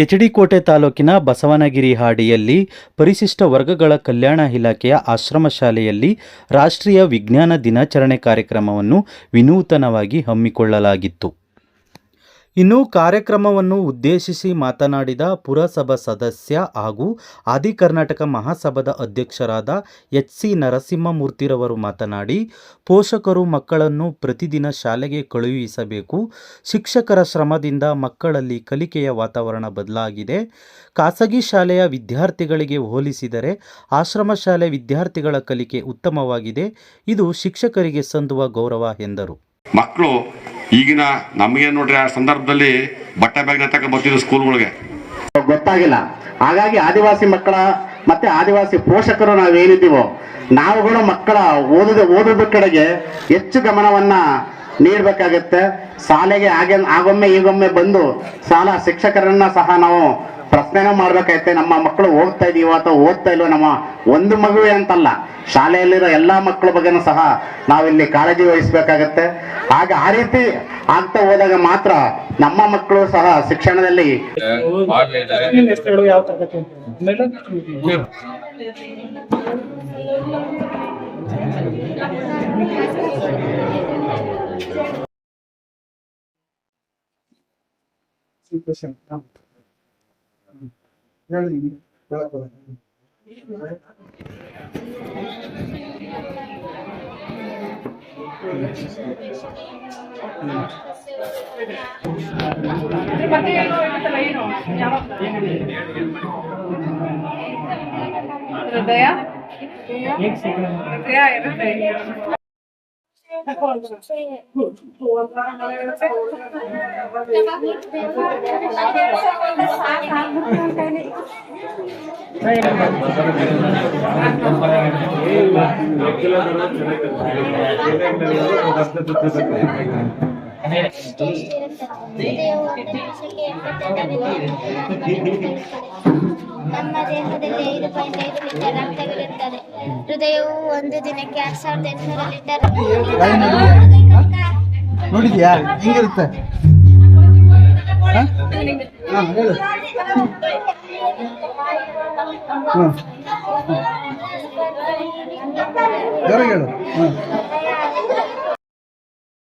H D. ಕೋಟೆ ತಾಲೂಕಿನ ಬಸವನಗಿರಿ ಹಾಡಿಯಲ್ಲಿ ಪರಿಶಿಷ್ಟ ವರ್ಗಗಳ ಕಲ್ಯಾಣ ಇಲಾಖೆಯ ಆಶ್ರಮ ಶಾಲೆಯಲ್ಲಿ ರಾಷ್ಟ್ರೀಯ ವಿಜ್ಞಾನ ದಿನಾಚರಣೆ ಕಾರ್ಯಕ್ರಮವನ್ನು ವಿನೂತನವಾಗಿ ಹಮ್ಮಿಕೊಳ್ಳಲಾಗಿತ್ತು. ಇನ್ನು ಕಾರ್ಯಕ್ರಮವನ್ನು ಉದ್ದೇಶಿಸಿ ಮಾತನಾಡಿದ ಪುರಸಭಾ ಸದಸ್ಯ ಹಾಗೂ ಆದಿ ಕರ್ನಾಟಕ ಮಹಾಸಭಾದ ಅಧ್ಯಕ್ಷರಾದ ಎಚ್.ಸಿ. ನರಸಿಂಹಮೂರ್ತಿರವರು ಮಾತನಾಡಿ, ಪೋಷಕರು ಮಕ್ಕಳನ್ನು ಪ್ರತಿದಿನ ಶಾಲೆಗೆ ಕಳುಹಿಸಬೇಕು. ಶಿಕ್ಷಕರ ಶ್ರಮದಿಂದ ಮಕ್ಕಳಲ್ಲಿ ಕಲಿಕೆಯ ವಾತಾವರಣ ಬದಲಾಗಿದೆ. ಖಾಸಗಿ ಶಾಲೆಯ ವಿದ್ಯಾರ್ಥಿಗಳಿಗೆ ಹೋಲಿಸಿದರೆ ಆಶ್ರಮ ಶಾಲೆ ವಿದ್ಯಾರ್ಥಿಗಳ ಕಲಿಕೆ ಉತ್ತಮವಾಗಿದೆ. ಇದು ಶಿಕ್ಷಕರಿಗೆ ಸಂದುವ ಗೌರವ ಎಂದರು. ಮಕ್ಕಳು ಈಗಿನ ನಮಗೆ ನೋಡ್ರಿ ಆ ಸಂದರ್ಭದಲ್ಲಿ ಬಟ್ಟೆ ಬ್ಯಾಗ್ನ ತಕ ಬರ್ತಿದ್ರು ಸ್ಕೂಲ್ಗಳಿಗೆ ಗೊತ್ತಾಗಿಲ್ಲ. ಹಾಗಾಗಿ ಆದಿವಾಸಿ ಮಕ್ಕಳ ಮತ್ತೆ ಆದಿವಾಸಿ ಪೋಷಕರು ನಾವೇನಿದ್ದೀವೋ ನಾವುಗಳು ಮಕ್ಕಳ ಓದೋದ ಕಡೆಗೆ ಹೆಚ್ಚು ಗಮನವನ್ನ ನೀಡಬೇಕಾಗತ್ತೆ. ಶಾಲೆಗೆ ಆಗೊಮ್ಮೆ ಈಗೊಮ್ಮೆ ಬಂದು ಶಾಲಾ ಶಿಕ್ಷಕರನ್ನ ಸಹ ನಾವು ಪ್ರಶ್ನೆನ ಮಾಡ್ಬೇಕಾಗತ್ತೆ. ನಮ್ಮ ಮಕ್ಕಳು ಹೋಗ್ತಾ ಇದೀವ ಅಥವಾ ಓದ್ತಾ ಇಲ್ವೋ, ನಮ್ಮ ಒಂದು ಮಗುವೆ ಅಂತಲ್ಲ, ಶಾಲೆಯಲ್ಲಿರೋ ಎಲ್ಲಾ ಮಕ್ಕಳ ಬಗ್ಗೆನೂ ಸಹ ನಾವಿಲ್ಲಿ ಕಾಳಜಿ ವಹಿಸ್ಬೇಕಾಗತ್ತೆ. ಆಗ ಆ ರೀತಿ ಆಗ್ತಾ ಹೋದಾಗ ಮಾತ್ರ ನಮ್ಮ ಮಕ್ಕಳು ಸಹ ಶಿಕ್ಷಣದಲ್ಲಿ ಹೃದಯ ಇರುತ್ತೆ. ನಮ್ಮ ದೇಹದಲ್ಲಿ 5.5 ಲೀಟರ್ ರಕ್ತವಿರುತ್ತದೆ. ಹೃದಯವು ಒಂದು ದಿನಕ್ಕೆ 6800 ಲೀಟರ್. ನೋಡಿದ್ಯಾ ಹೆಂಗಿರುತ್ತೆ? ಹೇಳು.